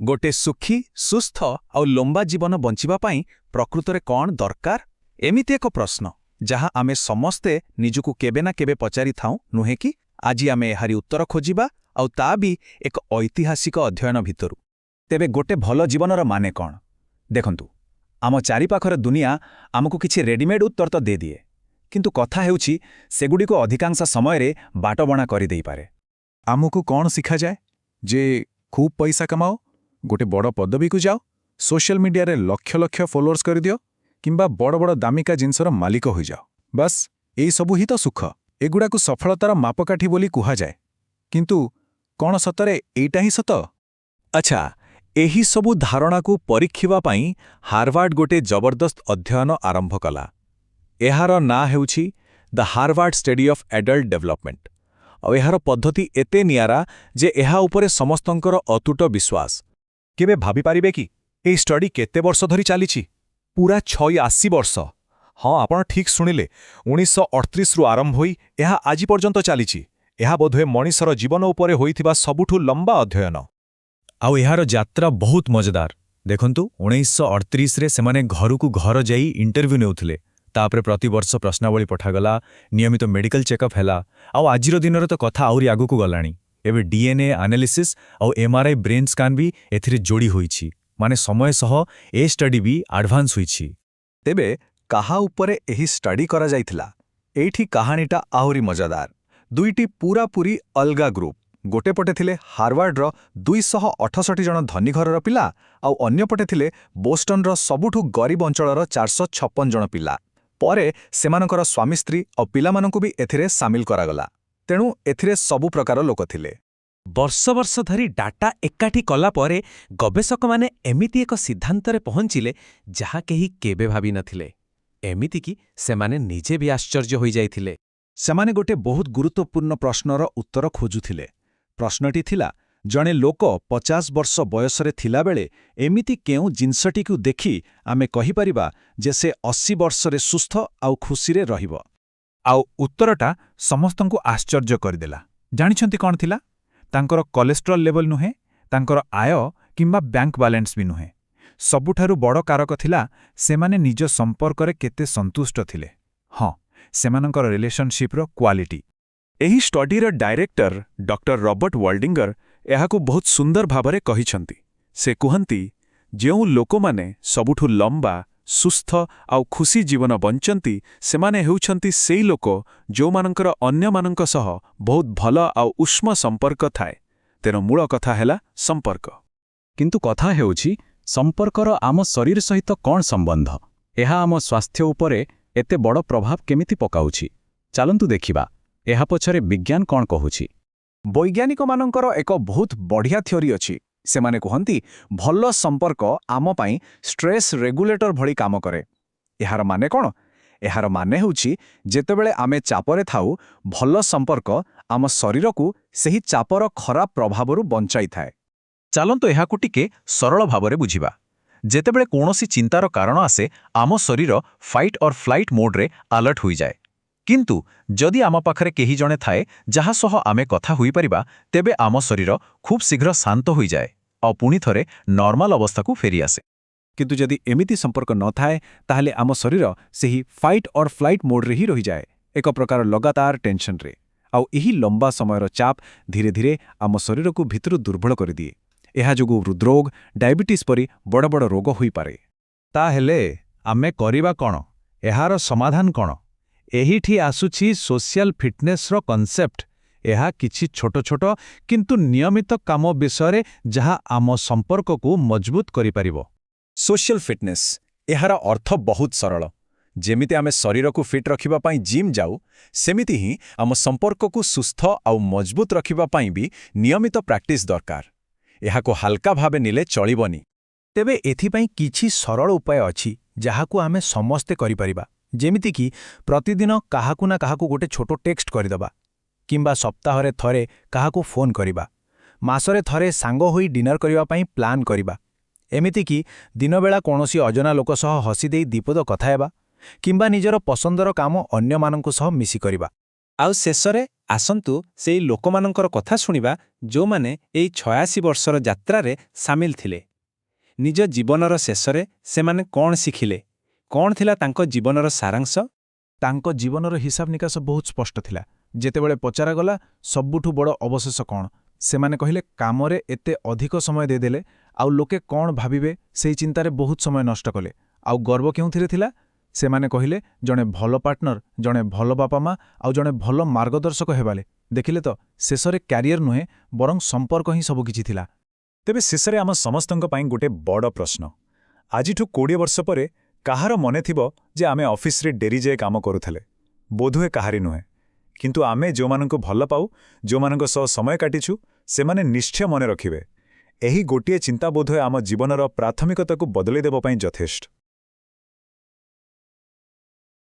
गोटे सुखी सुस्थ आउ लंबा जीवन बंचिबा पाई प्रकृतरे कौन दरकार एमिति एक प्रश्न जहाँ आमे समस्ते निजुकु केबे ना केबे पचारि थाउ नुहे कि आज आमे एहारी उत्तर खोजिबा आउ ता भी एक ऐतिहासिक अध्ययन भितरु। तेबे गोटे भल जीवनर माने कौन देखंतु आम चारिपाखर दुनिया आमको किछि रेडीमेड उत्तर तो दे दिए किंतु कथा हेउछि सेगुडिको अधिकांश समयरे बाटबणा करि देई पारे। आमको कौन शिखा जाए जे खूब पैसा कमाओ गोटे बड़ पदवी को जाओ सोशल मीडिया रे लक्ष लक्ष फॉलोअर्स कर दियो किंबा बड़ बड़ दामिका जिनसर मालिक हो जाओ बस एई सबु ही तो सुख एगुड़ा को सफलतार मापकाठी बोली कुहा जाए किंतु कौन सतरे एइटा ही सत। अच्छा एही सबु धारणा को परीक्षिबा पाई हार्वर्ड गोटे जबरदस्त अध्ययन आरंभ कला। एहार ना हेउछि the Harvard study of adult development और एहार पद्धति एते नियारा जे एहा उपरे समस्तंकर अतुट विश्वास। केबे भाबी पारिबे कि एई स्टडी केते वर्ष धरि चालिछि? पूरा 86 वर्ष। हाँ आपण ठीक सुनिले 1938 रु आरंभ होई एहा आजि पर्यंत चालिछि। एहा बोधवे मनिषर जीवन उपरे होइथिबा सबुठु लंबा अध्ययन। आउ एहार यात्रा बहुत मजेदार। देखंतु 1938 रे सेमाने घरकु घर जाई इंटरव्यू नेउथिले तापरे प्रतिवर्ष प्रश्नावली पठागला नियमित मेडिकल चेकअप हैला आउ आजिर दिनर तो कथा आउरी आगुकु गलाणी। एबे डीएनए एनालिसिस आउ एमआरआई ब्रेन स्कान भी एथिरे जोड़ी होईछि माने समय सह ए स्टडी भी एडवांस होईछि। तेबे काहा उपरे एही स्टडी करा जाइथिला एठी कहानीटा आहुरी मजादार। दुईटी पूरा पूरी अलगा ग्रुप गोटे पटे थिले हार्वर्डर 268 जन धनी घरर पिला आउ अन्य पटे थिले बोस्टनर सबुठु गरीब अंचलर 456 जन पिला। परे सेमानकर स्वामी स्त्री और पिलामानंकु भी एथिरे सामिल करागला तेणु एथिरे सबु प्रकार लोक थिले। वर्ष वर्ष धरी डाटा एकाठी कला परे गवेषक माने एमिति एक सिद्धांतरे पहुंचिले जहा केही केबे भाबी नथिले। एमिति कि सेमाने निजे भी आश्चर्य होई जाइथिले। सेमाने गोटे बहुत गुरुत्वपूर्ण प्रश्नर उत्तर खोजुथिले। प्रश्नटी थिला जणे लोक 50 वर्ष बयसरे थिला बेले एमिति केउ जिनसटी को देखि आमे कहि परिबा जे से 80 वर्षरे सुस्थ आउ खुशीरे रहिबो। आउ उत्तरटा समस्तंकु आश्चर्य करदेला। जानिछंती कौन थिला? तांकर कोलेस्ट्रॉल लेवल नुहे तांकर आय किंबा बैंक बैलेंस भी नुहे सबुठारु बड़ कारक थिला सेमाने निज संपर्करे केते संतुष्ट थिले। हाँ सेमानंकर रिलेशनशिपर क्वालिटी। एही स्टडीर डायरेक्टर डॉक्टर रॉबर्ट वाल्डिंगर एहाकु बहुत सुंदर भावरे कहिछंती। से कुहंती जेउ लोकमाने सबुठु लंबा सुस्थ आउ खुशी जीवन बंचंती सेमाने हेउछंती सेई लोक जोमानंकर अन्यमानंक सह बहुत भल आउ उष्म संपर्क थाए। तेनो मूल कथा हैला संपर्क। किंतु कथा हेउछि संपर्कर आम शरीर सहित कौन संबंध? एहा आम स्वास्थ्य उपरे एते बड़ प्रभाव केमिति पकाउछि? चालंतु देखिबा एहा पछरे विज्ञान कौन कहुछि। वैज्ञानिक मानंकर एक बहुत बढ़िया थ्योरी अछि। सेमाने कहंती भल संपर्क आम पाई स्ट्रेस रेगुलेटर भली काम करे। एहार माने कौन? एहार माने होउछि जेतेबेले आमे चापरे थाउ भल संपर्क आम शरीर को सही चापर खराब प्रभावरु बंचाई थाए। चालंतु एहाकु टिके सरल भावरे बुझिबा। जेतेबेले कोनोसी चिंतार कारण आसे आम शरीर फाइट और फ्लाइट मोड रे अलर्ट होई जाए। किंतु जदि आम पाखरे केही जणे थाए जहा सह आमे कथा हुई परिबा तेबे आम शरीर खूब शीघ्र शांत होई जाए और पुणी थरे नॉर्मल अवस्था को फेरी आसे। किंतु जदि एमिति संपर्क न थाए ताहले आम शरीर सेही फाइट और फ्लाइट मोड रे ही रही जाए एक प्रकार लगातार टेंशन रे। आउ एही लंबा समयर चाप धीरे धीरे आम शरीर को भितरु दुर्बल कर दिए। एहा जोगु हृदरोग डायबिटीज परी बड़ बड़ रोग होई पारे। ताहेले आमे करिबा कोन? एहार समाधान कोन? एहिठी आसुछि सोशल फिटनेस रो कॉन्सेप्ट। एहा किछि छोट छोट किंतु नियमित काम विषय जहा आम संपर्क को मजबूत करि परिबो। सोशल फिटनेस एहार अर्थ बहुत सरल। जेमिति आमे शरीर को फिट रखिबा पाई जिम जाऊ सेमिति ही आम संपर्क को सुस्थ आउ मजबूत रखिबा पाई भी नियमित प्रैक्टिस दरकार। एहाको हल्का भावे निले चलिबनी। तेबे एथिपाई किछि सरल उपाय अछि जहाकु आमे समस्ते करि परिबा। जेमिति कि प्रतिदिन काहाकु ना काहाकु गोटे छोटो टेक्स्ट करिदबा किंबा सप्ताहरे थरे काहाकु फोन करिबा, मासरे थरे सांग होई डिनर करिबा पाई प्लान करिबा। एमिति कि दिनबेला कोनोसी अजना लोक सह हसी देई दीपद कथा हेबा किंबा निजर पसंदर काम अन्य मानंकु सह मिसी करिबा। आउ शेषरे ଆସନ୍ତୁ ସେଇ ଲୋକମାନଙ୍କର କଥା ଶୁଣିବା ଯେଉଁମାନେ ଏଇ 86 ବର୍ଷର ଯାତ୍ରାରେ ସାମିଲ ଥିଲେ। ନିଜ ଜୀବନର ଶେଷରେ ସେମାନେ କ'ଣ ଶିଖିଲେ, କ'ଣ ଥିଲା ତାଙ୍କ ଜୀବନର ସାରାଂଶ? ତାଙ୍କ ଜୀବନର ହିସାବ ନିକାଶ ବହୁତ ସ୍ପଷ୍ଟ ଥିଲା। ଯେତେବେଳେ ପଚରାଗଲା ସବୁଠୁ ବଡ଼ ଅବଶେଷ କ'ଣ, ସେମାନେ କହିଲେ କାମରେ ଏତେ ଅଧିକ ସମୟ ଦେଇଦେଲେ, ଆଉ ଲୋକେ କ'ଣ ଭାବିବେ ସେଇ ଚିନ୍ତାରେ ବହୁତ ସମୟ ନଷ୍ଟ କଲେ। ଆଉ ଗର୍ବ କେଉଁଥିରେ ଥିଲା? ସେମାନେ କହିଲେ ଜଣେ ଭଲ ପାର୍ଟନର, ଜଣେ ଭଲ ବାପା ମା ଆଉ ଜଣେ ଭଲ ମାର୍ଗଦର୍ଶକ ହେବାଲେ। ଦେଖିଲେ ତ, ଶେଷରେ କ୍ୟାରିୟର ନୁହେଁ ବରଂ ସମ୍ପର୍କ ହିଁ ସବୁକିଛି ଥିଲା। ତେବେ ଶେଷରେ ଆମ ସମସ୍ତଙ୍କ ପାଇଁ ଗୋଟେ ବଡ଼ ପ୍ରଶ୍ନ। ଆଜିଠୁ 20 ବର୍ଷ ପରେ କାହାର ମନେ ଥିବ ଯେ ଆମେ ଅଫିସରେ ଡେରି ଯାଏ କାମ କରୁଥିଲେ? ବୋଧହୁଏ କାହାରି ନୁହେଁ। କିନ୍ତୁ ଆମେ ଯେଉଁମାନଙ୍କୁ ଭଲ ପାଉ, ଯେଉଁମାନଙ୍କ ସହ ସମୟ କାଟିଛୁ, ସେମାନେ ନିଶ୍ଚୟ ମନେ ରଖିବେ। ଏହି ଗୋଟିଏ ଚିନ୍ତା ବୋଧହୁଏ ଆମ ଜୀବନର ପ୍ରାଥମିକତାକୁ ବଦଳାଇ ଦେବା ପାଇଁ ଯଥେଷ୍ଟ।